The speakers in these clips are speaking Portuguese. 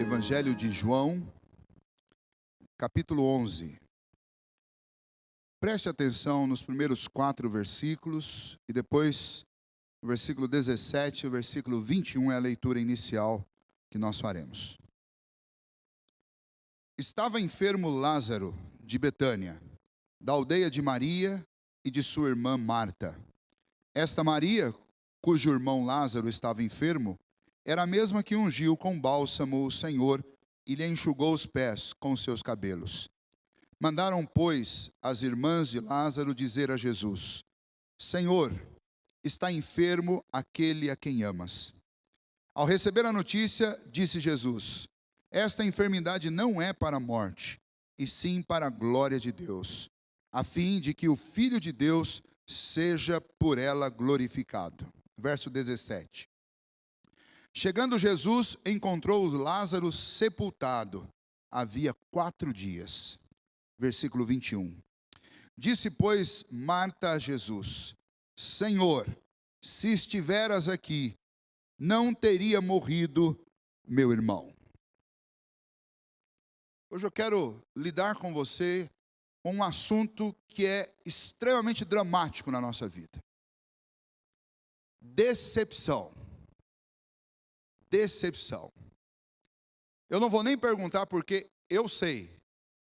Evangelho de João, capítulo 11. Preste atenção nos primeiros 4 versículos e depois o versículo 17 e o versículo 21 é a leitura inicial que nós faremos. Estava enfermo Lázaro de Betânia, da aldeia de Maria e de sua irmã Marta. Esta Maria, cujo irmão Lázaro estava enfermo, era a mesma que ungiu com bálsamo o Senhor e lhe enxugou os pés com seus cabelos. Mandaram, pois, as irmãs de Lázaro dizer a Jesus: Senhor, está enfermo aquele a quem amas. Ao receber a notícia, disse Jesus: esta enfermidade não é para a morte, e sim para a glória de Deus, a fim de que o Filho de Deus seja por ela glorificado. Verso 17. Chegando Jesus, encontrou Lázaro sepultado. Havia 4 dias. Versículo 21. Disse, pois, Marta a Jesus: Senhor, se estiveras aqui, não teria morrido meu irmão. Hoje eu quero lidar com você com um assunto que é extremamente dramático na nossa vida. Decepção. Decepção. Eu não vou nem perguntar porque eu sei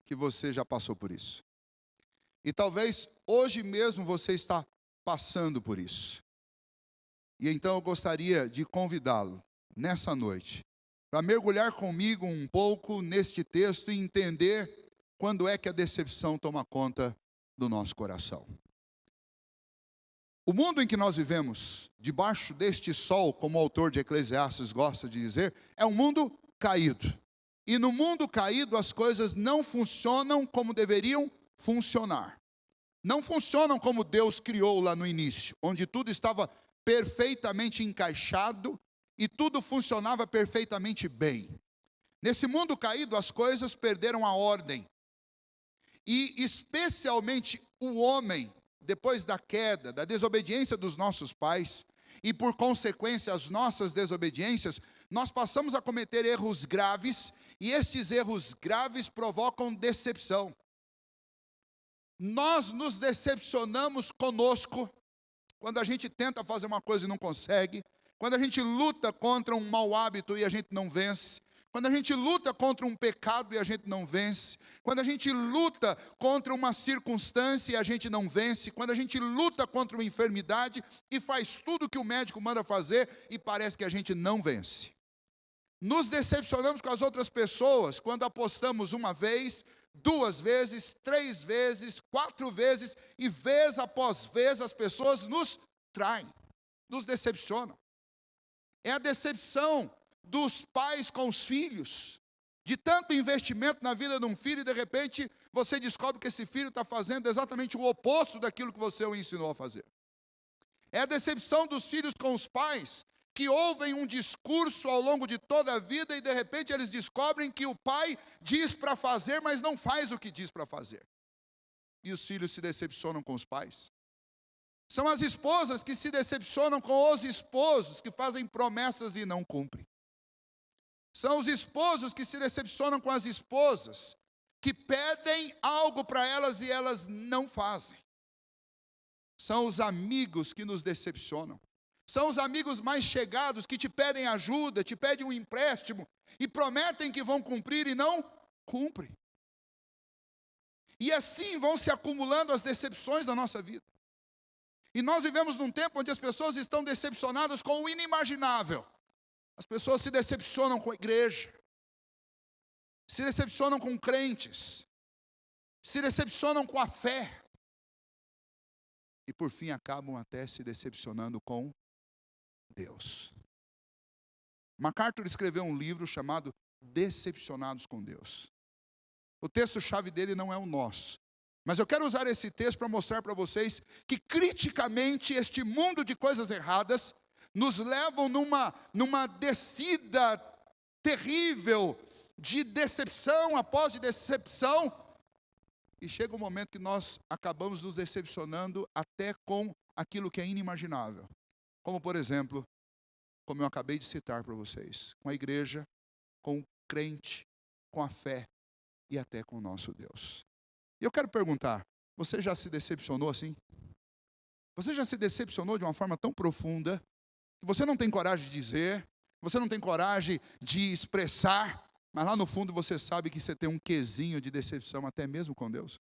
que você já passou por isso. E talvez hoje mesmo você está passando por isso. E então eu gostaria de convidá-lo nessa noite para mergulhar comigo um pouco neste texto e entender quando é que a decepção toma conta do nosso coração. O mundo em que nós vivemos, debaixo deste sol, como o autor de Eclesiastes gosta de dizer, é um mundo caído. E no mundo caído as coisas não funcionam como deveriam funcionar. Não funcionam como Deus criou lá no início, onde tudo estava perfeitamente encaixado e tudo funcionava perfeitamente bem. Nesse mundo caído as coisas perderam a ordem. E especialmente o homem, depois da queda, da desobediência dos nossos pais, e por consequência as nossas desobediências, nós passamos a cometer erros graves, e estes erros graves provocam decepção. Nós nos decepcionamos conosco, quando a gente tenta fazer uma coisa e não consegue, quando a gente luta contra um mau hábito e a gente não vence, quando a gente luta contra um pecado e a gente não vence, quando a gente luta contra uma circunstância e a gente não vence, quando a gente luta contra uma enfermidade e faz tudo que o médico manda fazer e parece que a gente não vence. Nos decepcionamos com as outras pessoas quando apostamos 1 vez, 2 vezes, 3 vezes, 4 vezes e vez após vez as pessoas nos traem, nos decepcionam. É a decepção dos pais com os filhos, de tanto investimento na vida de um filho e de repente você descobre que esse filho está fazendo exatamente o oposto daquilo que você o ensinou a fazer. É a decepção dos filhos com os pais, que ouvem um discurso ao longo de toda a vida e de repente eles descobrem que o pai diz para fazer, mas não faz o que diz para fazer. E os filhos se decepcionam com os pais. São as esposas que se decepcionam com os esposos, que fazem promessas e não cumprem. São os esposos que se decepcionam com as esposas, que pedem algo para elas e elas não fazem. São os amigos que nos decepcionam. São os amigos mais chegados que te pedem ajuda, te pedem um empréstimo e prometem que vão cumprir e não cumprem. E assim vão se acumulando as decepções da nossa vida. E nós vivemos num tempo onde as pessoas estão decepcionadas com o inimaginável. As pessoas se decepcionam com a igreja, se decepcionam com crentes, se decepcionam com a fé. E por fim acabam até se decepcionando com Deus. MacArthur escreveu um livro chamado Decepcionados com Deus. O texto-chave dele não é o nosso. Mas eu quero usar esse texto para mostrar para vocês que criticamente este mundo de coisas erradas nos levam numa descida terrível de decepção após de decepção. E chega um momento que nós acabamos nos decepcionando até com aquilo que é inimaginável. Como por exemplo, como eu acabei de citar para vocês, com a igreja, com crente, com a fé e até com o nosso Deus. E eu quero perguntar, você já se decepcionou assim? Você já se decepcionou de uma forma tão profunda, que você não tem coragem de dizer, você não tem coragem de expressar, mas lá no fundo você sabe que você tem um quesinho de decepção até mesmo com Deus?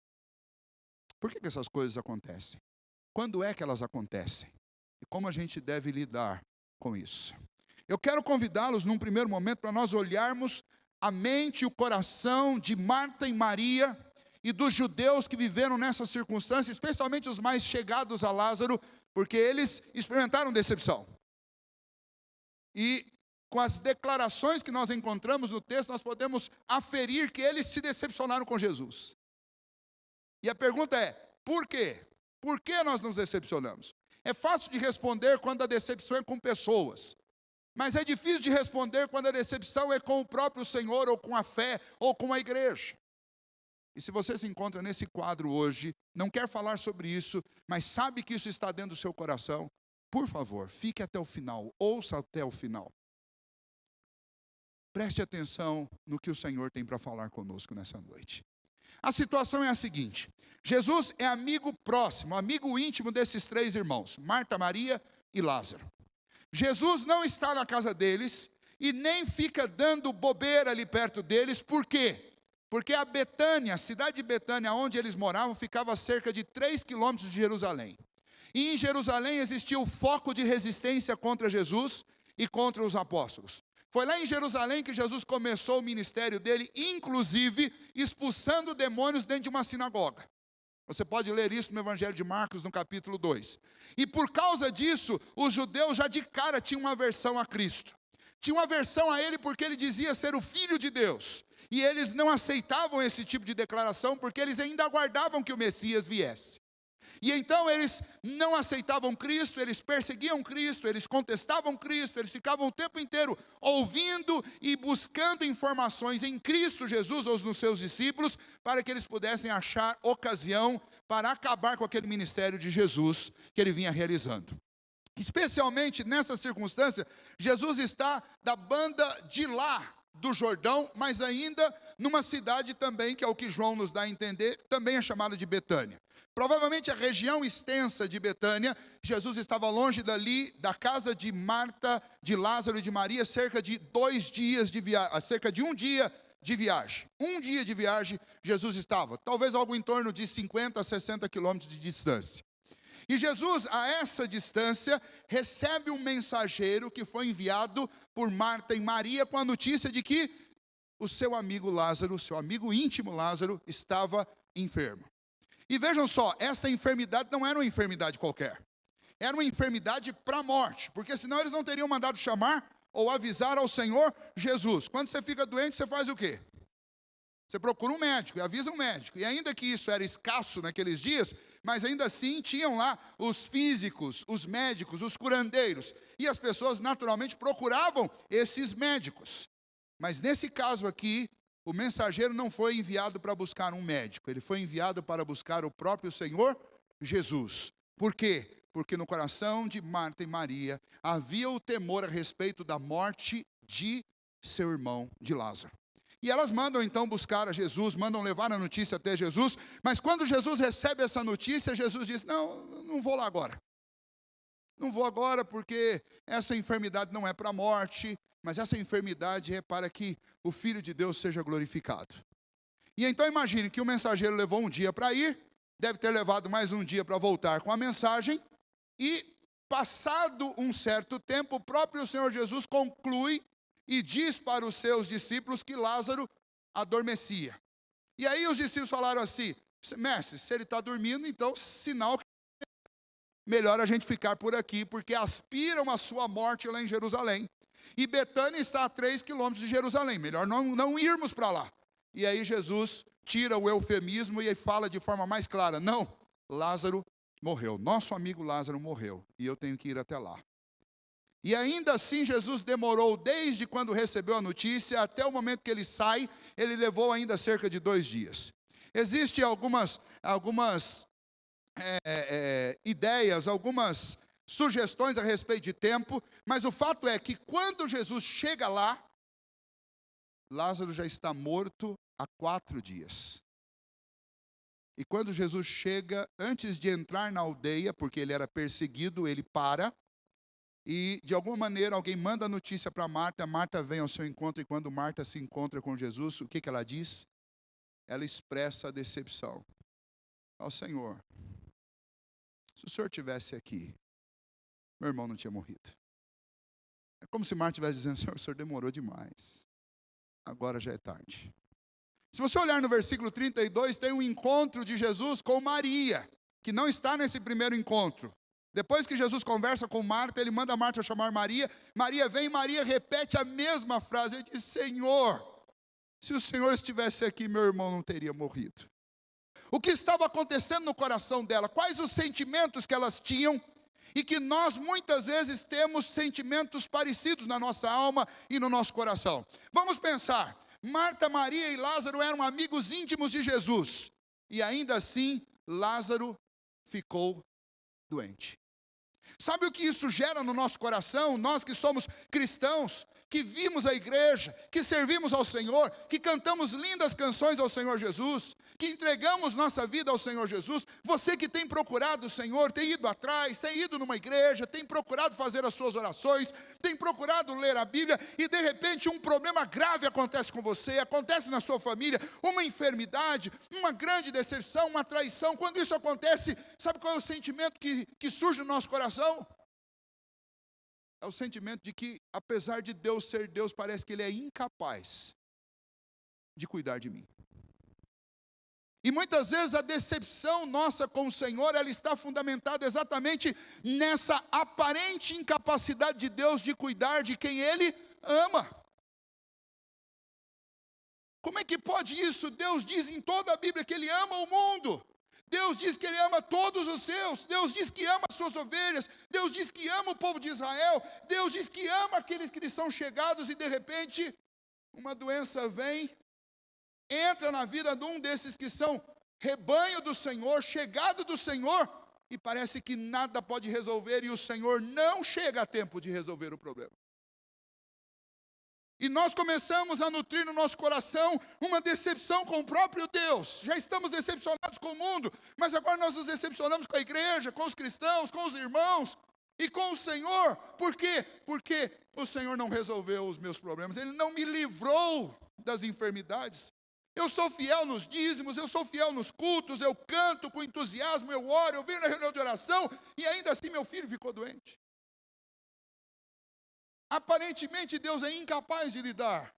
Por que essas coisas acontecem? Quando é que elas acontecem? E como a gente deve lidar com isso? Eu quero convidá-los num primeiro momento para nós olharmos a mente e o coração de Marta e Maria e dos judeus que viveram nessa circunstância, especialmente os mais chegados a Lázaro, porque eles experimentaram decepção. E com as declarações que nós encontramos no texto, nós podemos aferir que eles se decepcionaram com Jesus. E a pergunta é, por quê? Por que nós nos decepcionamos? É fácil de responder quando a decepção é com pessoas. Mas é difícil de responder quando a decepção é com o próprio Senhor, ou com a fé, ou com a igreja. E se você se encontra nesse quadro hoje, não quer falar sobre isso, mas sabe que isso está dentro do seu coração, por favor, fique até o final, ouça até o final. Preste atenção no que o Senhor tem para falar conosco nessa noite. A situação é a seguinte: Jesus é amigo próximo, amigo íntimo desses três irmãos, Marta, Maria e Lázaro. Jesus não está na casa deles e nem fica dando bobeira ali perto deles. Por quê? Porque a Betânia, a cidade de Betânia, onde eles moravam, ficava a cerca de 3 quilômetros de Jerusalém. E em Jerusalém existia o foco de resistência contra Jesus e contra os apóstolos. Foi lá em Jerusalém que Jesus começou o ministério dele, inclusive expulsando demônios dentro de uma sinagoga. Você pode ler isso no Evangelho de Marcos, no capítulo 2. E por causa disso, os judeus já de cara tinham uma aversão a Cristo. Tinham uma aversão a ele porque ele dizia ser o Filho de Deus. E eles não aceitavam esse tipo de declaração porque eles ainda aguardavam que o Messias viesse. E então eles não aceitavam Cristo, eles perseguiam Cristo, eles contestavam Cristo, eles ficavam o tempo inteiro ouvindo e buscando informações em Cristo Jesus ou nos seus discípulos, para que eles pudessem achar ocasião para acabar com aquele ministério de Jesus que ele vinha realizando. Especialmente nessa circunstância, Jesus está da banda de lá do Jordão, mas ainda numa cidade também, que é o que João nos dá a entender, também é chamada de Betânia. Provavelmente a região extensa de Betânia, Jesus estava longe dali, da casa de Marta, de Lázaro e de Maria, cerca de 2 dias de viagem, cerca de um dia de viagem. Um dia de viagem Jesus estava, talvez algo em torno de 50 a 60 quilômetros de distância. E Jesus, a essa distância, recebe um mensageiro que foi enviado por Marta e Maria com a notícia de que o seu amigo Lázaro, seu amigo íntimo Lázaro, estava enfermo. E vejam só, essa enfermidade não era uma enfermidade qualquer. Era uma enfermidade para a morte, porque senão eles não teriam mandado chamar ou avisar ao Senhor Jesus. Quando você fica doente, você faz o quê? Você procura um médico e avisa um médico. E ainda que isso era escasso naqueles dias, mas ainda assim tinham lá os físicos, os médicos, os curandeiros. E as pessoas naturalmente procuravam esses médicos. Mas nesse caso aqui, o mensageiro não foi enviado para buscar um médico. Ele foi enviado para buscar o próprio Senhor Jesus. Por quê? Porque no coração de Marta e Maria havia o temor a respeito da morte de seu irmão, de Lázaro. E elas mandam então buscar a Jesus, mandam levar a notícia até Jesus, mas quando Jesus recebe essa notícia, Jesus diz, não vou lá agora. Não vou agora porque essa enfermidade não é para a morte, mas essa enfermidade é para que o Filho de Deus seja glorificado. E então imagine que o mensageiro levou um dia para ir, deve ter levado mais um dia para voltar com a mensagem, e passado um certo tempo, o próprio Senhor Jesus conclui e diz para os seus discípulos que Lázaro adormecia. E aí os discípulos falaram assim, mestre, se ele está dormindo, então sinal que melhor a gente ficar por aqui, porque aspiram a sua morte lá em Jerusalém. E Betânia está a 3 quilômetros de Jerusalém, melhor não irmos para lá. E aí Jesus tira o eufemismo e fala de forma mais clara, não, Lázaro morreu, nosso amigo Lázaro morreu, e eu tenho que ir até lá. E ainda assim Jesus demorou desde quando recebeu a notícia até o momento que ele sai, ele levou ainda cerca de 2 dias. Existem algumas ideias, algumas sugestões a respeito de tempo, mas o fato é que quando Jesus chega lá, Lázaro já está morto há 4 dias. E quando Jesus chega, antes de entrar na aldeia, porque ele era perseguido, ele para. E de alguma maneira alguém manda a notícia para Marta. Marta vem ao seu encontro, e quando Marta se encontra com Jesus, o que ela diz? Ela expressa a decepção. Ó Senhor, se o Senhor estivesse aqui, meu irmão não tinha morrido. É como se Marta estivesse dizendo: Senhor, o Senhor demorou demais. Agora já é tarde. Se você olhar no versículo 32, tem um encontro de Jesus com Maria, que não está nesse primeiro encontro. Depois que Jesus conversa com Marta, ele manda Marta chamar Maria. Maria vem, Maria repete a mesma frase. Ele diz: Senhor, se o Senhor estivesse aqui, meu irmão não teria morrido. O que estava acontecendo no coração dela? Quais os sentimentos que elas tinham? E que nós muitas vezes temos sentimentos parecidos na nossa alma e no nosso coração. Vamos pensar. Marta, Maria e Lázaro eram amigos íntimos de Jesus. E ainda assim, Lázaro ficou doente. Sabe o que isso gera no nosso coração? Nós que somos cristãos, que vimos a igreja, que servimos ao Senhor, que cantamos lindas canções ao Senhor Jesus, que entregamos nossa vida ao Senhor Jesus. Você que tem procurado o Senhor, tem ido atrás, tem ido numa igreja, tem procurado fazer as suas orações, tem procurado ler a Bíblia, e de repente um problema grave acontece com você, acontece na sua família, uma enfermidade, uma grande decepção, uma traição. Quando isso acontece, sabe qual é o sentimento que surge no nosso coração? É o sentimento de que, apesar de Deus ser Deus, parece que Ele é incapaz de cuidar de mim. E muitas vezes a decepção nossa com o Senhor, ela está fundamentada exatamente nessa aparente incapacidade de Deus de cuidar de quem Ele ama. Como é que pode isso? Deus diz em toda a Bíblia que Ele ama o mundo. Deus diz que Ele ama todos os seus. Deus diz que ama as suas ovelhas. Deus diz que ama o povo de Israel. Deus diz que ama aqueles que lhe são chegados. E de repente, uma doença vem, entra na vida de um desses que são rebanho do Senhor, chegado do Senhor, e parece que nada pode resolver, e o Senhor não chega a tempo de resolver o problema. E nós começamos a nutrir no nosso coração uma decepção com o próprio Deus. Já estamos decepcionados com o mundo, mas agora nós nos decepcionamos com a igreja, com os cristãos, com os irmãos e com o Senhor. Por quê? Porque o Senhor não resolveu os meus problemas, Ele não me livrou das enfermidades. Eu sou fiel nos dízimos, eu sou fiel nos cultos, eu canto com entusiasmo, eu oro, eu venho na reunião de oração, e ainda assim meu filho ficou doente. Aparentemente Deus é incapaz de lidar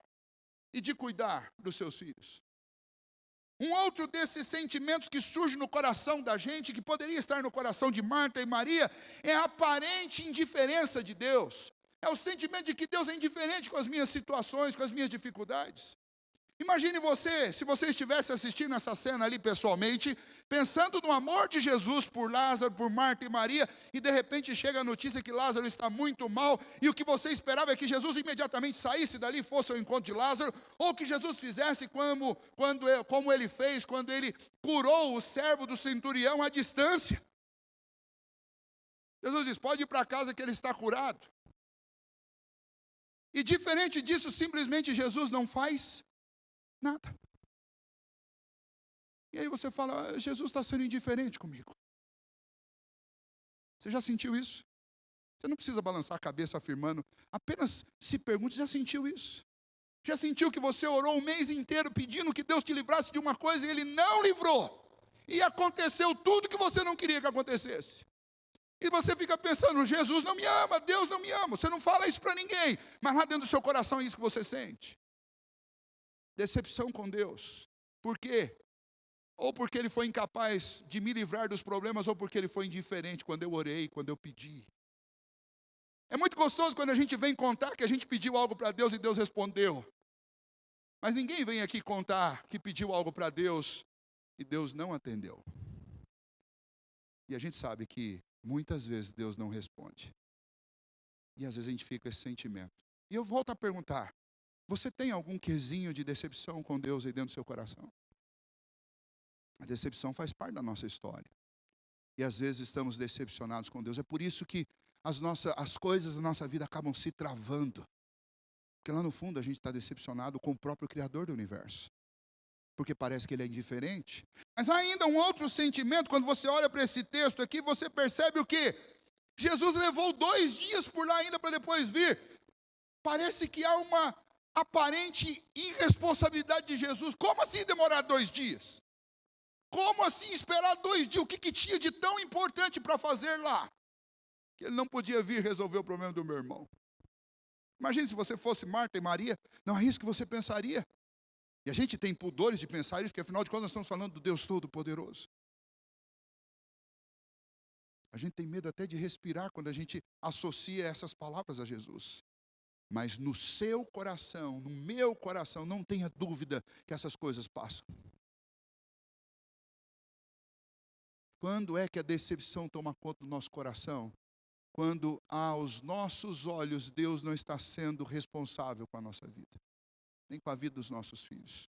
e de cuidar dos seus filhos. Um outro desses sentimentos que surge no coração da gente, que poderia estar no coração de Marta e Maria, é a aparente indiferença de Deus. É o sentimento de que Deus é indiferente com as minhas situações, com as minhas dificuldades. Imagine você, se você estivesse assistindo essa cena ali pessoalmente, pensando no amor de Jesus por Lázaro, por Marta e Maria, e de repente chega a notícia que Lázaro está muito mal, e o que você esperava é que Jesus imediatamente saísse dali, fosse ao encontro de Lázaro, ou que Jesus fizesse como ele fez, quando ele curou o servo do centurião à distância. Jesus diz: pode ir para casa que ele está curado. E diferente disso, simplesmente Jesus não faz nada. E aí você fala: Jesus está sendo indiferente comigo. Você já sentiu isso? Você não precisa balançar a cabeça afirmando, apenas se pergunte: já sentiu isso? Já sentiu que você orou um mês inteiro pedindo que Deus te livrasse de uma coisa e Ele não livrou? E aconteceu tudo que você não queria que acontecesse. E você fica pensando: Jesus não me ama, Deus não me ama. Você não fala isso para ninguém, mas lá dentro do seu coração é isso que você sente. Decepção com Deus. Por quê? Ou porque Ele foi incapaz de me livrar dos problemas, ou porque Ele foi indiferente quando eu orei, quando eu pedi. É muito gostoso quando a gente vem contar que a gente pediu algo para Deus e Deus respondeu. Mas ninguém vem aqui contar que pediu algo para Deus e Deus não atendeu. E a gente sabe que muitas vezes Deus não responde. E às vezes a gente fica com esse sentimento. E eu volto a perguntar: você tem algum quesinho de decepção com Deus aí dentro do seu coração? A decepção faz parte da nossa história. E às vezes estamos decepcionados com Deus. É por isso que as coisas da nossa vida acabam se travando. Porque lá no fundo a gente está decepcionado com o próprio Criador do universo. Porque parece que ele é indiferente. Mas há ainda um outro sentimento, quando você olha para esse texto aqui, você percebe o quê? Jesus levou 2 dias por lá ainda para depois vir. Parece que há uma aparente irresponsabilidade de Jesus. Como assim demorar 2 dias? Como assim esperar 2 dias? O que tinha de tão importante para fazer lá? Que ele não podia vir resolver o problema do meu irmão. Imagine se você fosse Marta e Maria, não é isso que você pensaria? E a gente tem pudores de pensar isso, porque afinal de contas nós estamos falando do Deus Todo-Poderoso. A gente tem medo até de respirar quando a gente associa essas palavras a Jesus. Mas no seu coração, no meu coração, não tenha dúvida que essas coisas passam. Quando é que a decepção toma conta do nosso coração? Quando aos nossos olhos Deus não está sendo responsável com a nossa vida, nem com a vida dos nossos filhos.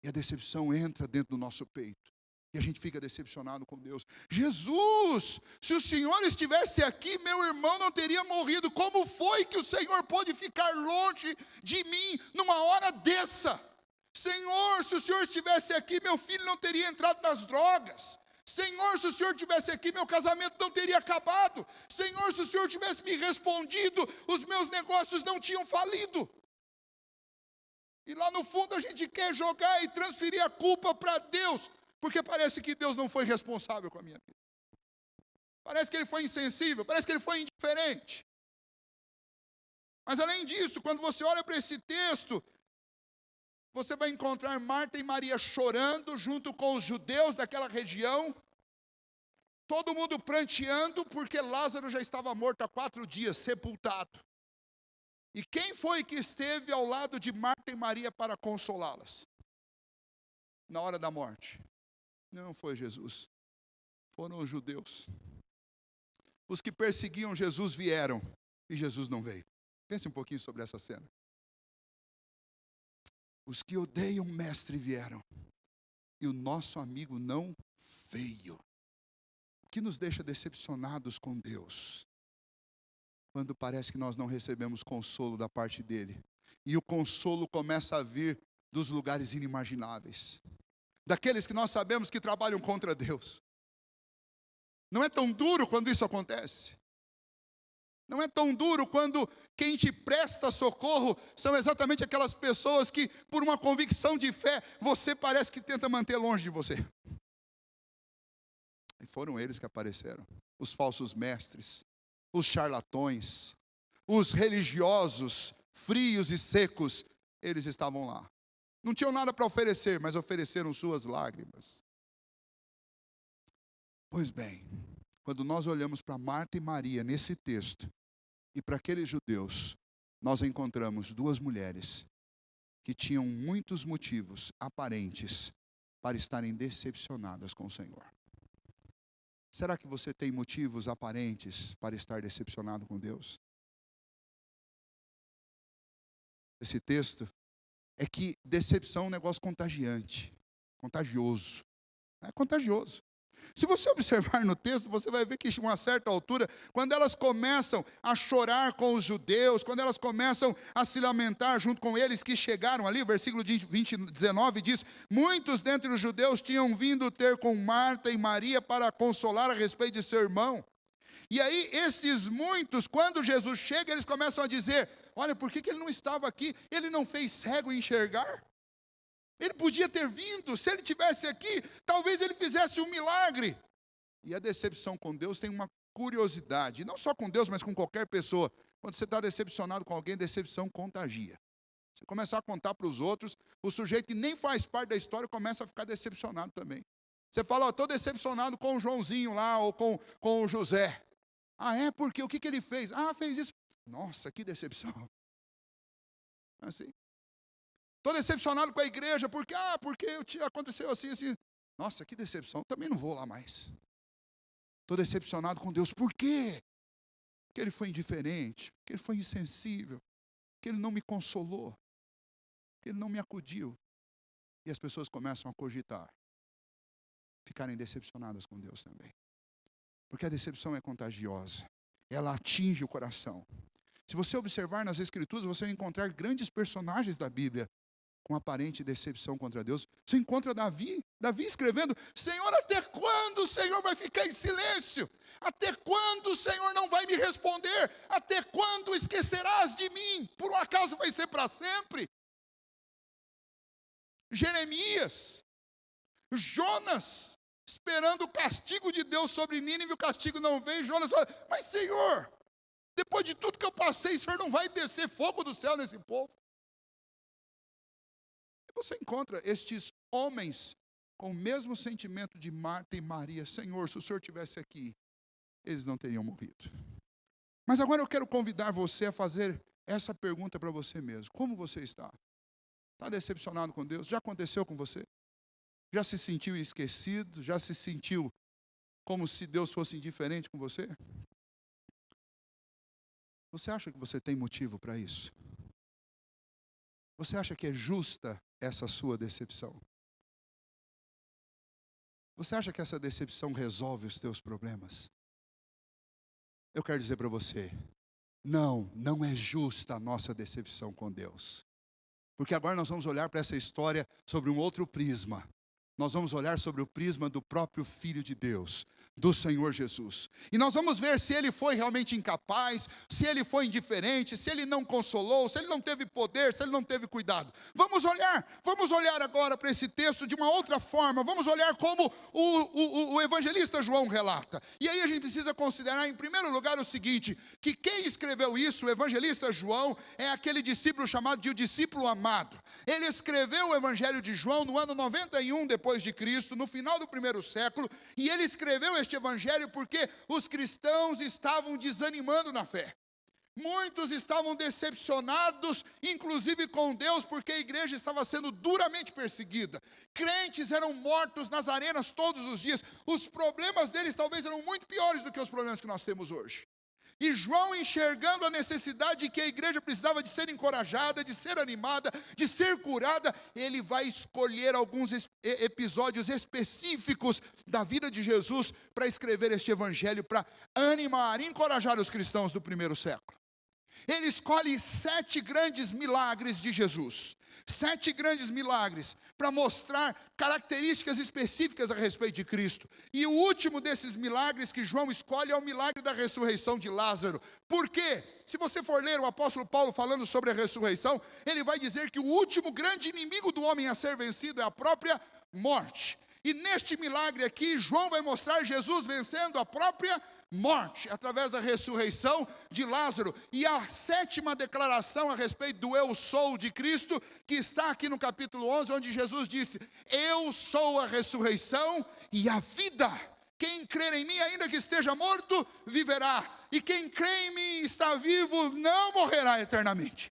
E a decepção entra dentro do nosso peito. E a gente fica decepcionado com Deus. Jesus, se o Senhor estivesse aqui, meu irmão não teria morrido. Como foi que o Senhor pôde ficar longe de mim numa hora dessa? Senhor, se o Senhor estivesse aqui, meu filho não teria entrado nas drogas. Senhor, se o Senhor estivesse aqui, meu casamento não teria acabado. Senhor, se o Senhor tivesse me respondido, os meus negócios não tinham falido. E lá no fundo a gente quer jogar e transferir a culpa para Deus, porque parece que Deus não foi responsável com a minha vida. Parece que Ele foi insensível, parece que Ele foi indiferente. Mas além disso, quando você olha para esse texto, você vai encontrar Marta e Maria chorando junto com os judeus daquela região. Todo mundo pranteando porque Lázaro já estava morto há 4 dias, sepultado. E quem foi que esteve ao lado de Marta e Maria para consolá-las? Na hora da morte. Não foi Jesus. Foram os judeus. Os que perseguiam Jesus vieram e Jesus não veio. Pense um pouquinho sobre essa cena. Os que odeiam o mestre vieram e o nosso amigo não veio. O que nos deixa decepcionados com Deus? Quando parece que nós não recebemos consolo da parte dele. E o consolo começa a vir dos lugares inimagináveis. Daqueles que nós sabemos que trabalham contra Deus. Não é tão duro quando isso acontece. Não é tão duro quando quem te presta socorro são exatamente aquelas pessoas que, por uma convicção de fé, você parece que tenta manter longe de você. E foram eles que apareceram. Os falsos mestres, os charlatões, os religiosos frios e secos, eles estavam lá. Não tinham nada para oferecer, mas ofereceram suas lágrimas. Pois bem, quando nós olhamos para Marta e Maria nesse texto, e para aqueles judeus, nós encontramos 2 mulheres que tinham muitos motivos aparentes para estarem decepcionadas com o Senhor. Será que você tem motivos aparentes para estar decepcionado com Deus? Esse texto é que decepção é um negócio contagiante, contagioso. É contagioso. Se você observar no texto, você vai ver que a uma certa altura, quando elas começam a chorar com os judeus, quando elas começam a se lamentar junto com eles que chegaram ali, o versículo 19 diz: muitos dentre os judeus tinham vindo ter com Marta e Maria para consolar a respeito de seu irmão. E aí esses muitos, quando Jesus chega, eles começam a dizer: olha, por que ele não estava aqui? Ele não fez cego enxergar? Ele podia ter vindo, se ele tivesse aqui, talvez ele fizesse um milagre. E a decepção com Deus tem uma curiosidade, não só com Deus, mas com qualquer pessoa. Quando você está decepcionado com alguém, decepção contagia. Você começar a contar para os outros, o sujeito que nem faz parte da história começa a ficar decepcionado também. Você fala: estou decepcionado com o Joãozinho lá, ou com o José. Ah, é? Porque o que ele fez? Ah, fez isso. Nossa, que decepção. Assim. Estou decepcionado com a igreja, porque aconteceu assim. Nossa, que decepção, também não vou lá mais. Estou decepcionado com Deus, por quê? Porque Ele foi indiferente, porque Ele foi insensível, porque Ele não me consolou, porque Ele não me acudiu. E as pessoas começam a cogitar, ficarem decepcionadas com Deus também. Porque a decepção é contagiosa, ela atinge o coração. Se você observar nas Escrituras, você vai encontrar grandes personagens da Bíblia com aparente decepção contra Deus. Você encontra Davi escrevendo: Senhor, até quando o Senhor vai ficar em silêncio? Até quando o Senhor não vai me responder? Até quando esquecerás de mim? Por um acaso vai ser para sempre? Jeremias, Jonas, esperando o castigo de Deus sobre Nínive, o castigo não veio. Jonas fala: mas Senhor, depois de tudo que eu passei, o Senhor não vai descer fogo do céu nesse povo? E você encontra estes homens com o mesmo sentimento de Marta e Maria: Senhor, se o Senhor estivesse aqui, eles não teriam morrido. Mas agora eu quero convidar você a fazer essa pergunta para você mesmo: como você está? Está decepcionado com Deus? Já aconteceu com você? Já se sentiu esquecido? Já se sentiu como se Deus fosse indiferente com você? Você acha que você tem motivo para isso? Você acha que é justa essa sua decepção? Você acha que essa decepção resolve os teus problemas? Eu quero dizer para você: não é justa a nossa decepção com Deus. Porque agora nós vamos olhar para essa história sobre um outro prisma. Nós vamos olhar sobre o prisma do próprio Filho de Deus, do Senhor Jesus. E nós vamos ver se ele foi realmente incapaz, se ele foi indiferente, se ele não consolou, se ele não teve poder, se ele não teve cuidado. Vamos olhar agora para esse texto de uma outra forma. Vamos olhar como o evangelista João relata. E aí a gente precisa considerar, em primeiro lugar, o seguinte: que quem escreveu isso, o evangelista João, é aquele discípulo chamado de o discípulo amado. Ele escreveu o evangelho de João no ano 91 depois de Cristo, no final do primeiro século, e ele escreveu este evangelho porque os cristãos estavam desanimando na fé. Muitos estavam decepcionados, inclusive com Deus, porque a igreja estava sendo duramente perseguida. Crentes eram mortos nas arenas todos os dias. Os problemas deles talvez eram muito piores do que os problemas que nós temos hoje. E João, enxergando a necessidade de que a igreja precisava de ser encorajada, de ser animada, de ser curada, ele vai escolher alguns episódios específicos da vida de Jesus para escrever este evangelho, para animar, encorajar os cristãos do primeiro século. Ele escolhe 7 grandes milagres de Jesus. 7 grandes milagres para mostrar características específicas a respeito de Cristo. E o último desses milagres que João escolhe é o milagre da ressurreição de Lázaro. Por quê? Se você for ler o apóstolo Paulo falando sobre a ressurreição, ele vai dizer que o último grande inimigo do homem a ser vencido é a própria morte. E neste milagre aqui, João vai mostrar Jesus vencendo a própria morte, através da ressurreição de Lázaro. E a 7ª declaração a respeito do eu sou de Cristo, que está aqui no capítulo 11, onde Jesus disse: eu sou a ressurreição e a vida. Quem crer em mim, ainda que esteja morto, viverá. E quem crê em mim, está vivo, não morrerá eternamente.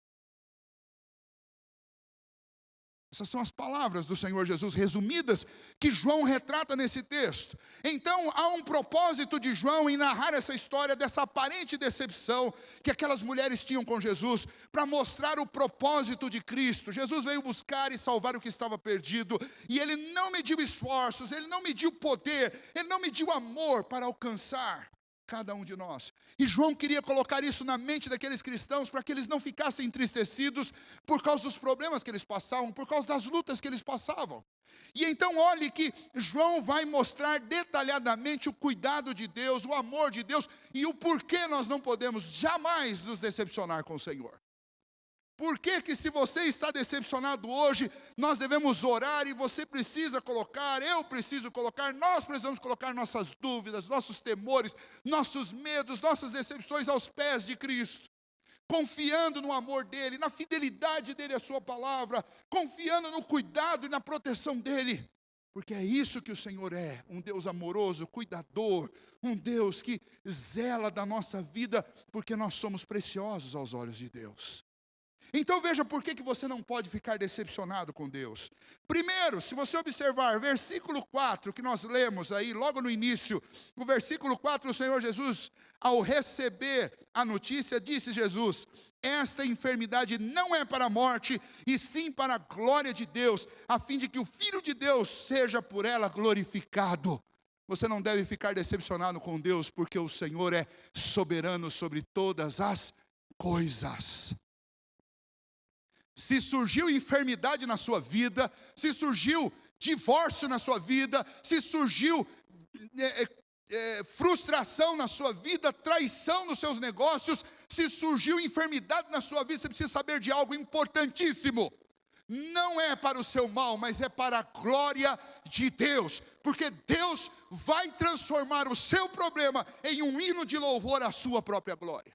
Essas são as palavras do Senhor Jesus resumidas que João retrata nesse texto. Então há um propósito de João em narrar essa história dessa aparente decepção que aquelas mulheres tinham com Jesus, para mostrar o propósito de Cristo. Jesus veio buscar e salvar o que estava perdido, e ele não mediu esforços, ele não mediu poder, ele não mediu amor para alcançar cada um de nós. E João queria colocar isso na mente daqueles cristãos, para que eles não ficassem entristecidos por causa dos problemas que eles passavam, por causa das lutas que eles passavam. E então olhe que João vai mostrar detalhadamente o cuidado de Deus, o amor de Deus, e o porquê nós não podemos jamais nos decepcionar com o Senhor. Por que se você está decepcionado hoje, nós devemos orar, e você precisa colocar, eu preciso colocar, nós precisamos colocar nossas dúvidas, nossos temores, nossos medos, nossas decepções aos pés de Cristo, confiando no amor dEle, na fidelidade dEle à sua palavra, confiando no cuidado e na proteção dEle, porque é isso que o Senhor é, um Deus amoroso, cuidador, um Deus que zela da nossa vida, porque nós somos preciosos aos olhos de Deus. Então veja por que você não pode ficar decepcionado com Deus. Primeiro, se você observar versículo 4, que nós lemos aí logo no início, o versículo 4, o Senhor Jesus, ao receber a notícia, disse Jesus: esta enfermidade não é para a morte, e sim para a glória de Deus, a fim de que o Filho de Deus seja por ela glorificado. Você não deve ficar decepcionado com Deus, porque o Senhor é soberano sobre todas as coisas. Se surgiu enfermidade na sua vida, se surgiu divórcio na sua vida, se surgiu frustração na sua vida, traição nos seus negócios, se surgiu enfermidade na sua vida, você precisa saber de algo importantíssimo. Não é para o seu mal, mas é para a glória de Deus, porque Deus vai transformar o seu problema em um hino de louvor à sua própria glória.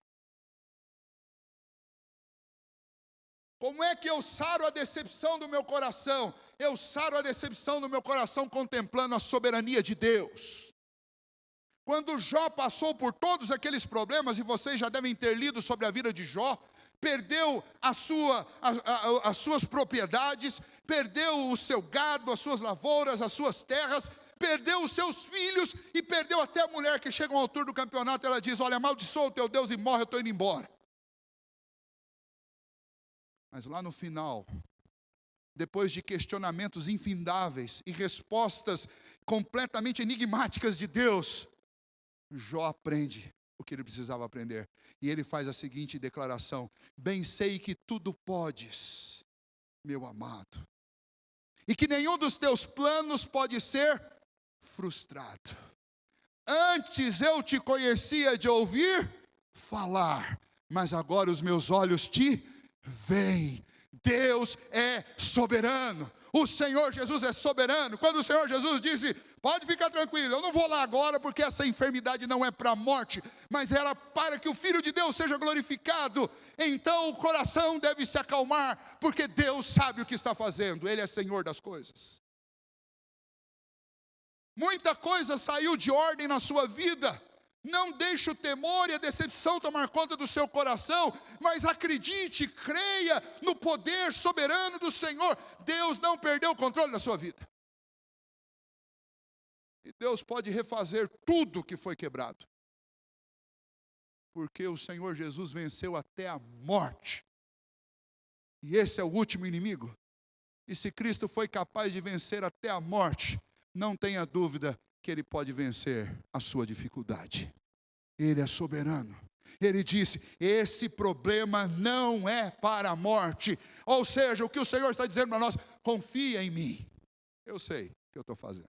Como é que eu saro a decepção do meu coração? Eu saro a decepção do meu coração contemplando a soberania de Deus. Quando Jó passou por todos aqueles problemas, e vocês já devem ter lido sobre a vida de Jó, perdeu as suas propriedades, perdeu o seu gado, as suas lavouras, as suas terras, perdeu os seus filhos e perdeu até a mulher que chega a uma altura do campeonato, ela diz, olha, amaldiçoa o teu Deus e morre, eu estou indo embora. Mas lá no final, depois de questionamentos infindáveis e respostas completamente enigmáticas de Deus, Jó aprende o que ele precisava aprender. E ele faz a seguinte declaração: bem sei que tudo podes, meu amado, e que nenhum dos teus planos pode ser frustrado. Antes eu te conhecia de ouvir falar, mas agora os meus olhos te veem. Deus é soberano. O Senhor Jesus é soberano. Quando o Senhor Jesus disse, pode ficar tranquilo, eu não vou lá agora porque essa enfermidade não é para a morte, mas era para que o Filho de Deus seja glorificado. Então o coração deve se acalmar, porque Deus sabe o que está fazendo. Ele é Senhor das coisas. Muita coisa saiu de ordem na sua vida. Não deixe o temor e a decepção tomar conta do seu coração, mas acredite, creia no poder soberano do Senhor. Deus não perdeu o controle da sua vida. E Deus pode refazer tudo que foi quebrado. Porque o Senhor Jesus venceu até a morte. E esse é o último inimigo. E se Cristo foi capaz de vencer até a morte, não tenha dúvida que Ele pode vencer a sua dificuldade. Ele é soberano. Ele disse, esse problema não é para a morte. Ou seja, o que o Senhor está dizendo para nós, confia em mim. Eu sei o que eu estou fazendo.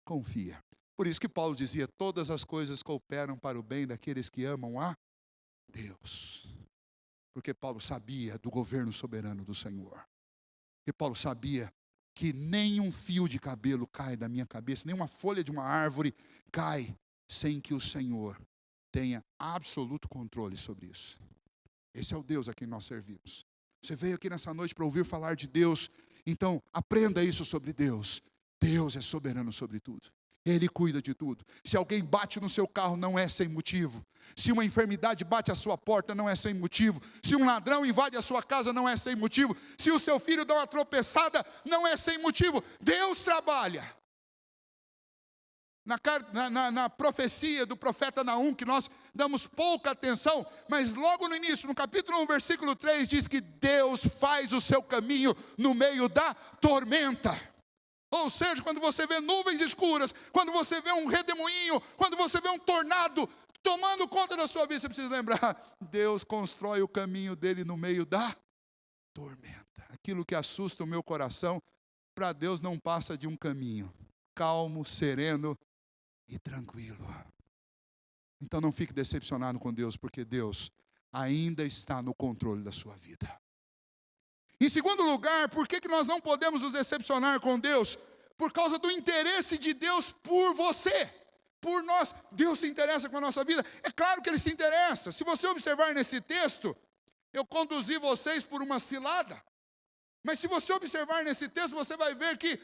Confia. Por isso que Paulo dizia, todas as coisas cooperam para o bem daqueles que amam a Deus. Porque Paulo sabia do governo soberano do Senhor. E Paulo sabia que nem um fio de cabelo cai da minha cabeça, nem uma folha de uma árvore cai sem que o Senhor tenha absoluto controle sobre isso. Esse é o Deus a quem nós servimos. Você veio aqui nessa noite para ouvir falar de Deus, então aprenda isso sobre Deus. Deus é soberano sobre tudo. Ele cuida de tudo. Se alguém bate no seu carro, não é sem motivo. Se uma enfermidade bate à sua porta, não é sem motivo. Se um ladrão invade a sua casa, não é sem motivo. Se o seu filho dá uma tropeçada, não é sem motivo. Deus trabalha. Na profecia do profeta Naum, que nós damos pouca atenção, mas logo no início, no capítulo 1, versículo 3, diz que Deus faz o seu caminho no meio da tormenta. Ou seja, quando você vê nuvens escuras, quando você vê um redemoinho, quando você vê um tornado tomando conta da sua vida, você precisa lembrar, Deus constrói o caminho dele no meio da tormenta. Aquilo que assusta o meu coração, para Deus não passa de um caminho calmo, sereno e tranquilo. Então não fique decepcionado com Deus, porque Deus ainda está no controle da sua vida. Em segundo lugar, por que nós não podemos nos decepcionar com Deus? Por causa do interesse de Deus por você, por nós. Deus se interessa com a nossa vida? É claro que Ele se interessa. Se você observar nesse texto, eu conduzi vocês por uma cilada. Mas se você observar nesse texto, você vai ver que,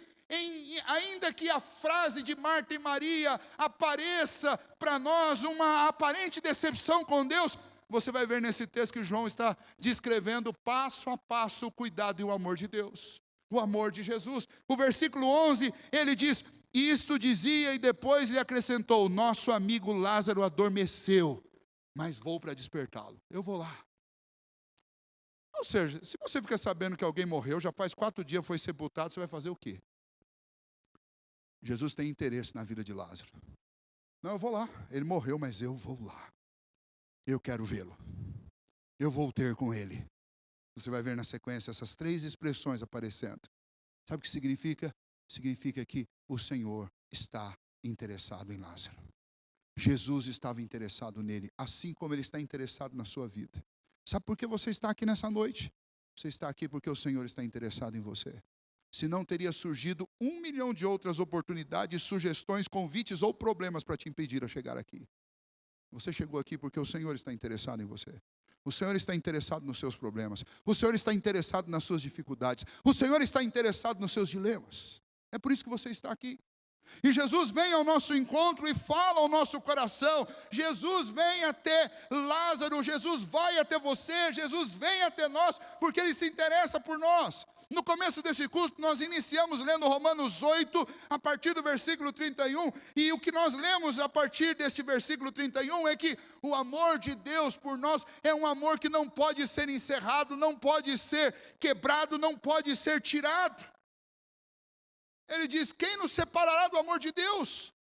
ainda que a frase de Marta e Maria apareça para nós uma aparente decepção com Deus, você vai ver nesse texto que João está descrevendo passo a passo o cuidado e o amor de Deus, o amor de Jesus. O versículo 11, ele diz, isto dizia e depois lhe acrescentou, nosso amigo Lázaro adormeceu, mas vou para despertá-lo. Eu vou lá. Ou seja, se você fica sabendo que alguém morreu, já faz 4 dias foi sepultado, você vai fazer o quê? Jesus tem interesse na vida de Lázaro. Não, eu vou lá. Ele morreu, mas eu vou lá. Eu quero vê-lo. eu vou ter com ele. Você vai ver na sequência essas 3 expressões aparecendo. Sabe o que significa? Significa que o Senhor está interessado em Lázaro. Jesus estava interessado nele, assim como ele está interessado na sua vida. Sabe por que você está aqui nessa noite? Você está aqui porque o Senhor está interessado em você. Senão teria surgido 1 milhão de outras oportunidades, sugestões, convites ou problemas para te impedir a chegar aqui. Você chegou aqui porque o Senhor está interessado em você. O Senhor está interessado nos seus problemas. O Senhor está interessado nas suas dificuldades. O Senhor está interessado nos seus dilemas. É por isso que você está aqui. E Jesus vem ao nosso encontro e fala ao nosso coração. Jesus vem até Lázaro, Jesus vai até você, Jesus vem até nós, porque Ele se interessa por nós. No começo desse culto, nós iniciamos lendo Romanos 8, a partir do versículo 31, e o que nós lemos a partir deste versículo 31 é que o amor de Deus por nós é um amor que não pode ser encerrado, não pode ser quebrado, não pode ser tirado. Ele diz: quem nos separará do amor de Deus?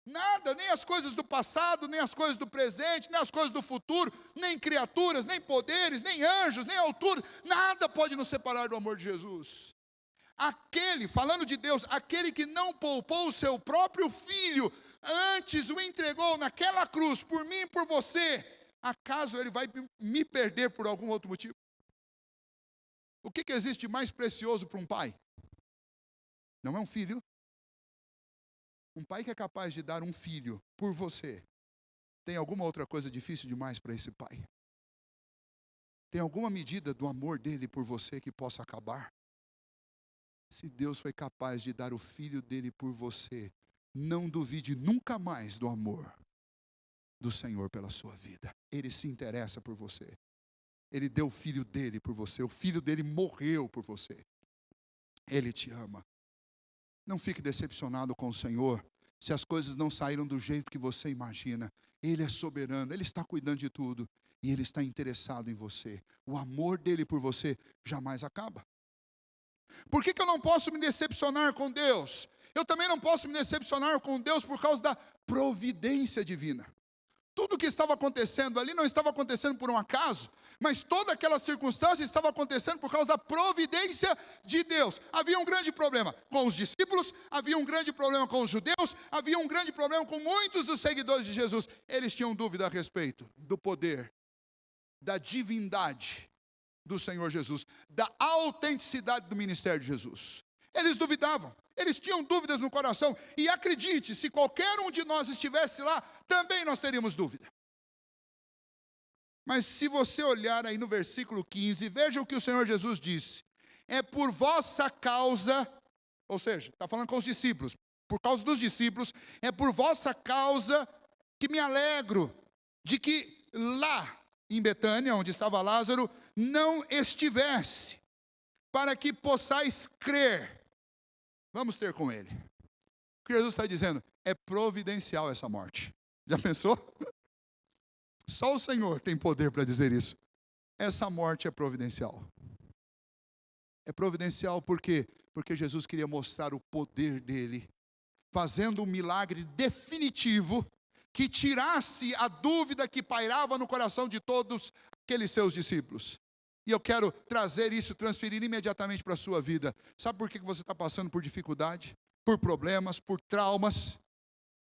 Nada, nem as coisas do passado, nem as coisas do presente, nem as coisas do futuro, nem criaturas, nem poderes, nem anjos, nem altura, nada pode nos separar do amor de Jesus. Aquele, falando de Deus, aquele que não poupou o seu próprio filho, antes o entregou naquela cruz, por mim e por você, acaso ele vai me perder por algum outro motivo? O que existe de mais precioso para um pai? Não é um filho? Um pai que é capaz de dar um filho por você, tem alguma outra coisa difícil demais para esse pai? Tem alguma medida do amor dele por você que possa acabar? Se Deus foi capaz de dar o filho dele por você, não duvide nunca mais do amor do Senhor pela sua vida. Ele se interessa por você. Ele deu o filho dele por você. O filho dele morreu por você. Ele te ama. Não fique decepcionado com o Senhor se as coisas não saíram do jeito que você imagina. Ele é soberano, Ele está cuidando de tudo e Ele está interessado em você. O amor dele por você jamais acaba. Por que eu não posso me decepcionar com Deus? Eu também não posso me decepcionar com Deus por causa da providência divina. Tudo o que estava acontecendo ali não estava acontecendo por um acaso, mas toda aquela circunstância estava acontecendo por causa da providência de Deus. Havia um grande problema com os discípulos, havia um grande problema com os judeus, havia um grande problema com muitos dos seguidores de Jesus. Eles tinham dúvida a respeito do poder, da divindade do Senhor Jesus, da autenticidade do ministério de Jesus. Eles duvidavam, eles tinham dúvidas no coração. E acredite, se qualquer um de nós estivesse lá, também nós teríamos dúvida. Mas se você olhar aí no versículo 15, veja o que o Senhor Jesus disse. É por vossa causa, ou seja, está falando com os discípulos, por causa dos discípulos, é por vossa causa que me alegro de que lá em Betânia, onde estava Lázaro, não estivesse, para que possais crer. Vamos ter com ele. O que Jesus está dizendo? É providencial essa morte. Já pensou? Só o Senhor tem poder para dizer isso. Essa morte é providencial. É providencial por quê? Porque Jesus queria mostrar o poder dele, fazendo um milagre definitivo, que tirasse a dúvida que pairava no coração de todos aqueles seus discípulos. E eu quero trazer isso, transferir imediatamente para a sua vida. Sabe por que você está passando por dificuldade? Por problemas, por traumas?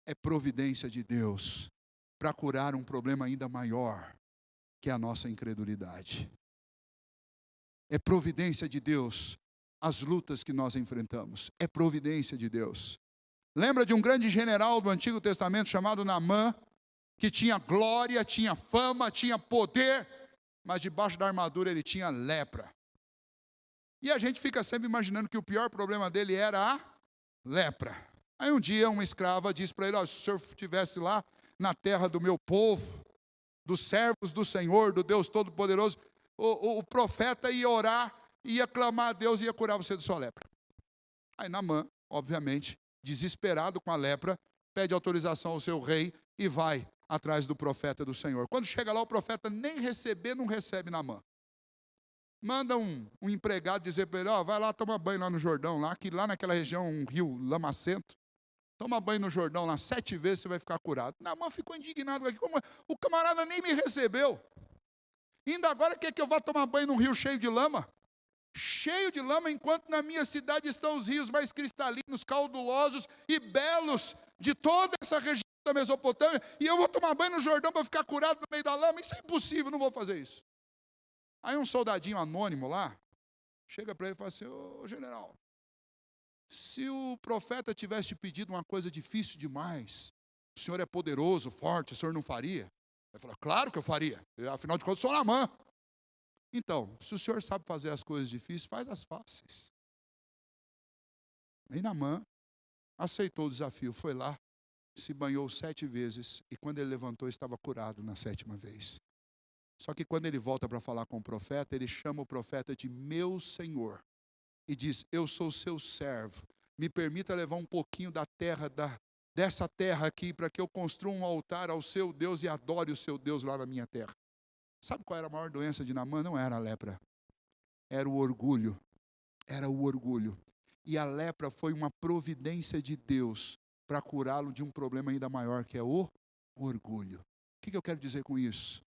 É providência de Deus para curar um problema ainda maior, que é a nossa incredulidade. É providência de Deus as lutas que nós enfrentamos. É providência de Deus. Lembra de um grande general do Antigo Testamento chamado Naamã, que tinha glória, tinha fama, tinha poder, mas debaixo da armadura ele tinha lepra. E a gente fica sempre imaginando que o pior problema dele era a lepra. Aí um dia uma escrava disse para ele: se o senhor estivesse lá na terra do meu povo, dos servos do Senhor, do Deus Todo-Poderoso, o profeta ia orar, ia clamar a Deus e ia curar você da sua lepra. Aí Naamã, obviamente, desesperado com a lepra, pede autorização ao seu rei e vai atrás do profeta do Senhor. Quando chega lá, o profeta nem receber, não recebe Naamã. Manda um empregado dizer para ele: vai lá tomar banho lá no Jordão, que lá naquela região um rio lamacento. Toma banho no Jordão lá 7 vezes, você vai ficar curado. Naamã ficou indignado aqui. Como o camarada nem me recebeu. Ainda agora quer que eu vá tomar banho num rio cheio de lama? Cheio de lama, enquanto na minha cidade estão os rios mais cristalinos, caudulosos e belos de toda essa região da Mesopotâmia, e eu vou tomar banho no Jordão para ficar curado no meio da lama? Isso é impossível, não vou fazer isso. Aí um soldadinho anônimo lá, chega para ele e fala assim: ô general, se o profeta tivesse te pedido uma coisa difícil demais, o senhor é poderoso, forte, o senhor não faria? Ele fala: claro que eu faria, afinal de contas sou Naamã. Então, se o senhor sabe fazer as coisas difíceis, faz as fáceis. E Naamã aceitou o desafio, foi lá, se banhou 7 vezes, e quando ele levantou, estava curado na 7ª vez. Só que quando ele volta para falar com o profeta, ele chama o profeta de meu senhor, e diz: eu sou seu servo, me permita levar um pouquinho da terra, dessa terra aqui, para que eu construa um altar ao seu Deus e adore o seu Deus lá na minha terra. Sabe qual era a maior doença de Naamã? Não era a lepra, era o orgulho. Era o orgulho. E a lepra foi uma providência de Deus para curá-lo de um problema ainda maior, que é o orgulho. O que eu quero dizer com isso?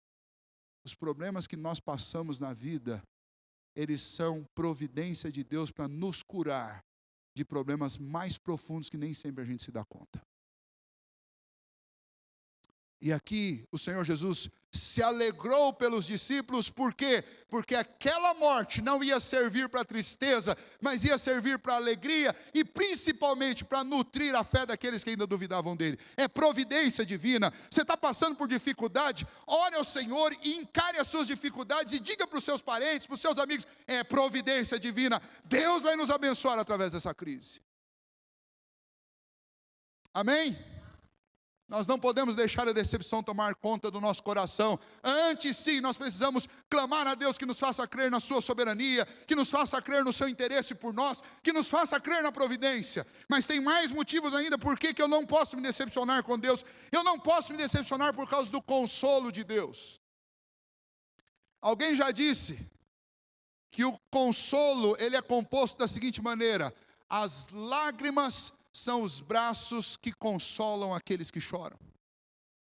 Os problemas que nós passamos na vida, eles são providência de Deus para nos curar de problemas mais profundos que nem sempre a gente se dá conta. E aqui o Senhor Jesus se alegrou pelos discípulos, por quê? Porque aquela morte não ia servir para tristeza, mas ia servir para alegria e principalmente para nutrir a fé daqueles que ainda duvidavam dele. É providência divina. Você está passando por dificuldade? Ore ao Senhor e encare as suas dificuldades e diga para os seus parentes, para os seus amigos: é providência divina. Deus vai nos abençoar através dessa crise. Amém? Nós não podemos deixar a decepção tomar conta do nosso coração. Antes, sim, nós precisamos clamar a Deus que nos faça crer na sua soberania, que nos faça crer no seu interesse por nós, que nos faça crer na providência. Mas tem mais motivos ainda por que eu não posso me decepcionar com Deus. Eu não posso me decepcionar por causa do consolo de Deus. Alguém já disse que o consolo, ele é composto da seguinte maneira: as lágrimas são os braços que consolam aqueles que choram.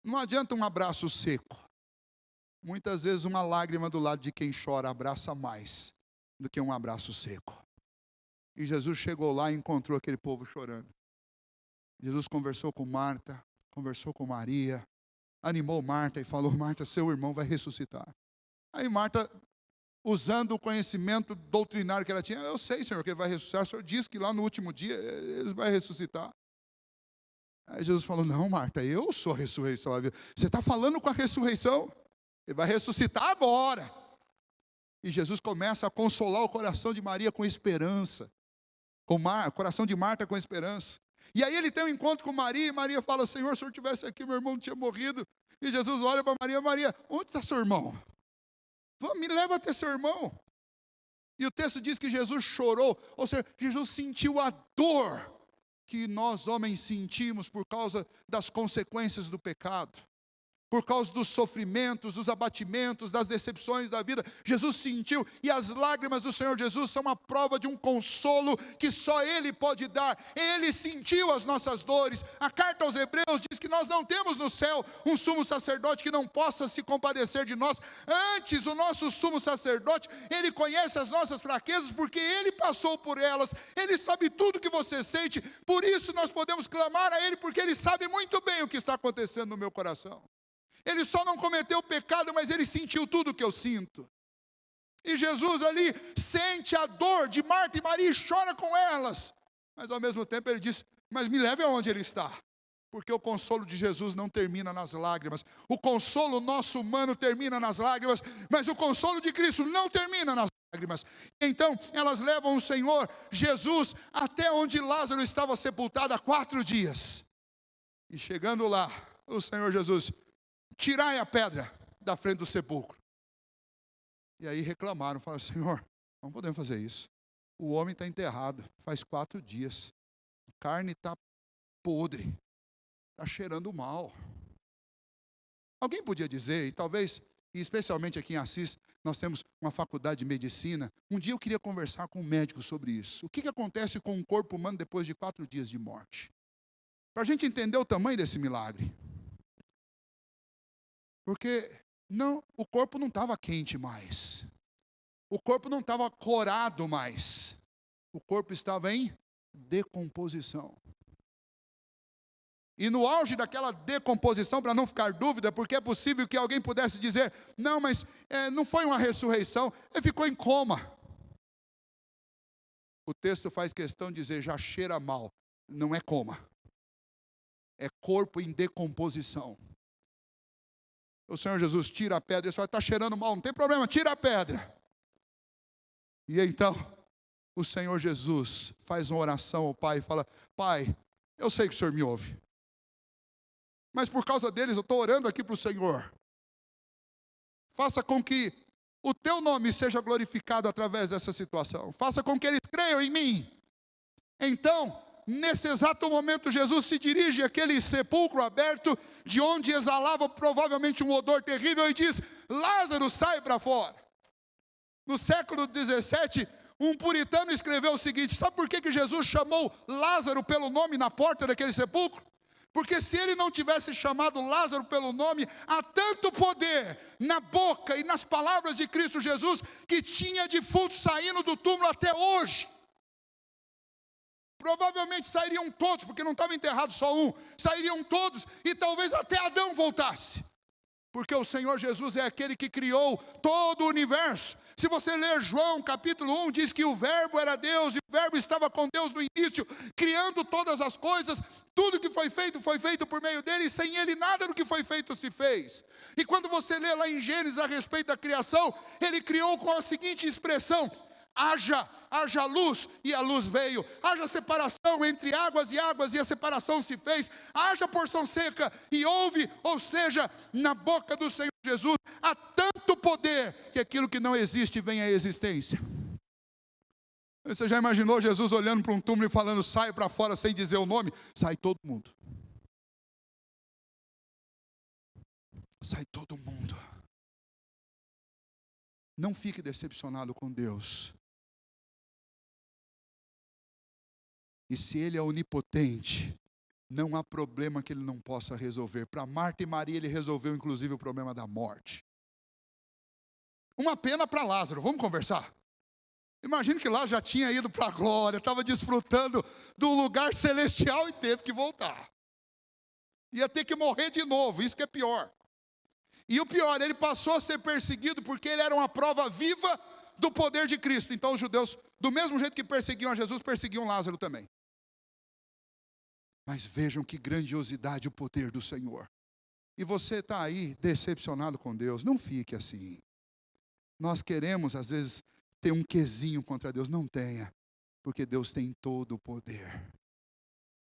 Não adianta um abraço seco. Muitas vezes uma lágrima do lado de quem chora abraça mais do que um abraço seco. E Jesus chegou lá e encontrou aquele povo chorando. Jesus conversou com Marta, conversou com Maria, animou Marta e falou: Marta, seu irmão vai ressuscitar. Aí Marta, usando o conhecimento doutrinário que ela tinha: eu sei, Senhor, que ele vai ressuscitar. O Senhor disse que lá no último dia ele vai ressuscitar. Aí Jesus falou: não, Marta, eu sou a ressurreição. Você está falando com a ressurreição? Ele vai ressuscitar agora. E Jesus começa a consolar o coração de Maria com esperança, o coração de Marta com esperança. E aí ele tem um encontro com Maria, e Maria fala: Senhor, se o Senhor estivesse aqui, meu irmão não tinha morrido. E Jesus olha para Maria: Maria, onde está seu irmão? Me leva até seu irmão. E o texto diz que Jesus chorou, ou seja, Jesus sentiu a dor que nós homens sentimos por causa das consequências do pecado, por causa dos sofrimentos, dos abatimentos, das decepções da vida. Jesus sentiu, e as lágrimas do Senhor Jesus são uma prova de um consolo que só Ele pode dar. Ele sentiu as nossas dores. A carta aos Hebreus diz que nós não temos no céu um sumo sacerdote que não possa se compadecer de nós. Antes, o nosso sumo sacerdote, ele conhece as nossas fraquezas, porque ele passou por elas. Ele sabe tudo que você sente. Por isso nós podemos clamar a Ele, porque Ele sabe muito bem o que está acontecendo no meu coração. Ele só não cometeu o pecado, mas ele sentiu tudo o que eu sinto. E Jesus ali sente a dor de Marta e Maria e chora com elas. Mas ao mesmo tempo ele diz: mas me leve aonde ele está. Porque o consolo de Jesus não termina nas lágrimas. O consolo nosso humano termina nas lágrimas, mas o consolo de Cristo não termina nas lágrimas. Então elas levam o Senhor Jesus até onde Lázaro estava sepultado há 4 dias. E chegando lá, o Senhor Jesus: tirai a pedra da frente do sepulcro. E aí reclamaram, falaram: Senhor, não podemos fazer isso. O homem está enterrado, faz 4 dias. A carne está podre, está cheirando mal. Alguém podia dizer, e talvez, e especialmente aqui em Assis, nós temos uma faculdade de medicina. Um dia eu queria conversar com um médico sobre isso. O que acontece com um corpo humano depois de 4 dias de morte? Para a gente entender o tamanho desse milagre. Porque Não, o corpo não estava quente mais. O corpo não estava corado mais. O corpo estava em decomposição. E no auge daquela decomposição, para não ficar dúvida, porque é possível que alguém pudesse dizer, não, mas não foi uma ressurreição, ele ficou em coma. O texto faz questão de dizer, já cheira mal. Não é coma. É corpo em decomposição. O Senhor Jesus tira a pedra, ele fala, está cheirando mal, não tem problema, tira a pedra. E então, o Senhor Jesus faz uma oração ao Pai e fala, Pai, eu sei que o Senhor me ouve. Mas por causa deles eu estou orando aqui para o Senhor. Faça com que o teu nome seja glorificado através dessa situação. Faça com que eles creiam em mim. Então, nesse exato momento, Jesus se dirige àquele sepulcro aberto, de onde exalava provavelmente um odor terrível, e diz, Lázaro, sai para fora. No século 17, um puritano escreveu o seguinte, sabe por que Jesus chamou Lázaro pelo nome na porta daquele sepulcro? Porque se ele não tivesse chamado Lázaro pelo nome, há tanto poder na boca e nas palavras de Cristo Jesus, que tinha defuntos saindo do túmulo até hoje. Provavelmente sairiam todos, porque não estava enterrado só um, sairiam todos, e talvez até Adão voltasse. Porque o Senhor Jesus é aquele que criou todo o universo. Se você ler João capítulo 1, diz que o verbo era Deus, e o verbo estava com Deus no início, criando todas as coisas. Tudo que foi feito por meio dele, e sem ele nada do que foi feito se fez. E quando você lê lá em Gênesis a respeito da criação, ele criou com a seguinte expressão, haja luz, e a luz veio. Haja separação entre águas, e a separação se fez. Haja porção seca, e houve, ou seja, na boca do Senhor Jesus, há tanto poder, que aquilo que não existe vem à existência. Você já imaginou Jesus olhando para um túmulo e falando, sai para fora sem dizer o nome? Sai todo mundo. Sai todo mundo. Não fique decepcionado com Deus. E se Ele é onipotente, não há problema que Ele não possa resolver. Para Marta e Maria, Ele resolveu inclusive o problema da morte. Uma pena para Lázaro, vamos conversar? Imagina que Lázaro já tinha ido para a glória, estava desfrutando do lugar celestial e teve que voltar. Ia ter que morrer de novo, isso que é pior. E o pior, ele passou a ser perseguido porque ele era uma prova viva do poder de Cristo. Então os judeus, do mesmo jeito que perseguiam a Jesus, perseguiam Lázaro também. Mas vejam que grandiosidade o poder do Senhor. E você está aí decepcionado com Deus, não fique assim. Nós queremos às vezes ter um quesinho contra Deus, não tenha. Porque Deus tem todo o poder.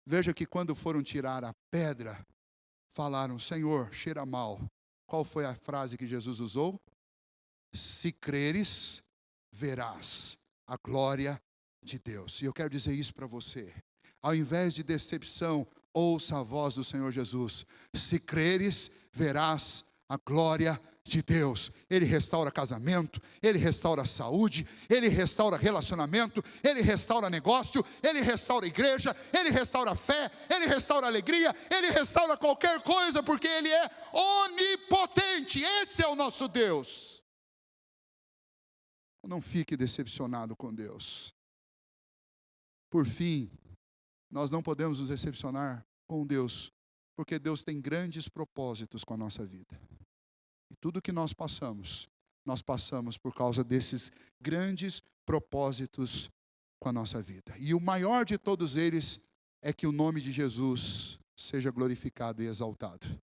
Veja que quando foram tirar a pedra, falaram, Senhor, cheira mal. Qual foi a frase que Jesus usou? Se creres, verás a glória de Deus. E eu quero dizer isso para você. Ao invés de decepção, ouça a voz do Senhor Jesus. Se creres, verás a glória de Deus. Ele restaura casamento, Ele restaura saúde, Ele restaura relacionamento, Ele restaura negócio, Ele restaura igreja, Ele restaura fé, Ele restaura alegria, Ele restaura qualquer coisa, porque Ele é onipotente. Esse é o nosso Deus. Não fique decepcionado com Deus. Por fim, nós não podemos nos decepcionar com Deus, porque Deus tem grandes propósitos com a nossa vida. E tudo que nós passamos por causa desses grandes propósitos com a nossa vida. E o maior de todos eles é que o nome de Jesus seja glorificado e exaltado.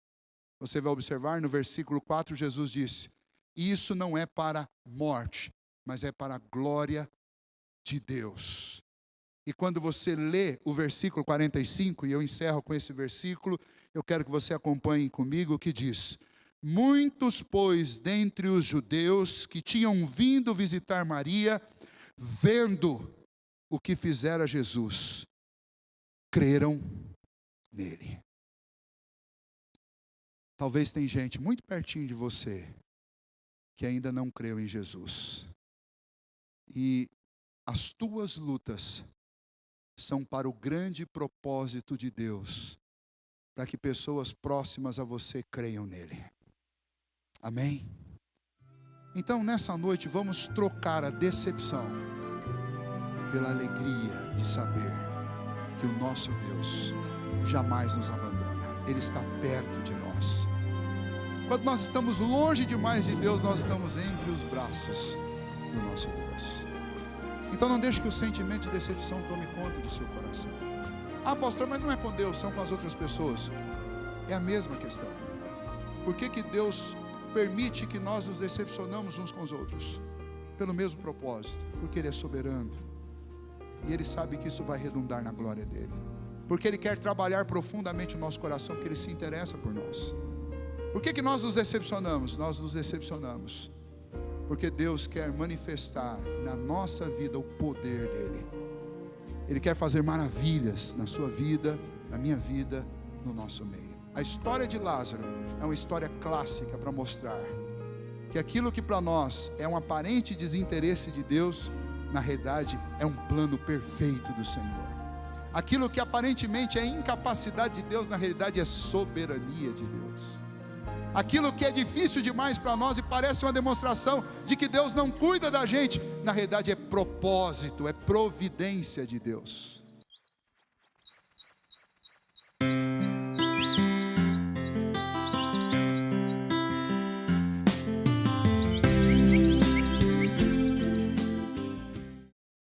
Você vai observar no versículo 4, Jesus disse, isso não é para morte, mas é para a glória de Deus. E quando você lê o versículo 45, e eu encerro com esse versículo, eu quero que você acompanhe comigo o que diz. Muitos, pois, dentre os judeus que tinham vindo visitar Maria, vendo o que fizera Jesus, creram nele. Talvez tem gente muito pertinho de você que ainda não creu em Jesus. E as tuas lutas são para o grande propósito de Deus, para que pessoas próximas a você creiam nele. Amém? Então nessa noite vamos trocar a decepção pela alegria de saber que o nosso Deus jamais nos abandona. Ele está perto de nós. Quando nós estamos longe demais de Deus, nós estamos entre os braços do nosso Deus. Então não deixe que o sentimento de decepção tome conta do seu coração. Ah, pastor, mas não é com Deus, são com as outras pessoas. É a mesma questão. Por que Deus permite que nós nos decepcionamos uns com os outros? Pelo mesmo propósito, porque Ele é soberano. E Ele sabe que isso vai redundar na glória dEle. Porque Ele quer trabalhar profundamente o nosso coração, porque Ele se interessa por nós. Por que nós nos decepcionamos? Nós nos decepcionamos porque Deus quer manifestar na nossa vida o poder dEle. Ele quer fazer maravilhas na sua vida, na minha vida, no nosso meio. A história de Lázaro é uma história clássica para mostrar que aquilo que para nós é um aparente desinteresse de Deus, na realidade é um plano perfeito do Senhor. Aquilo que aparentemente é incapacidade de Deus, na realidade é soberania de Deus. Aquilo que é difícil demais para nós e parece uma demonstração de que Deus não cuida da gente, na realidade é propósito, é providência de Deus.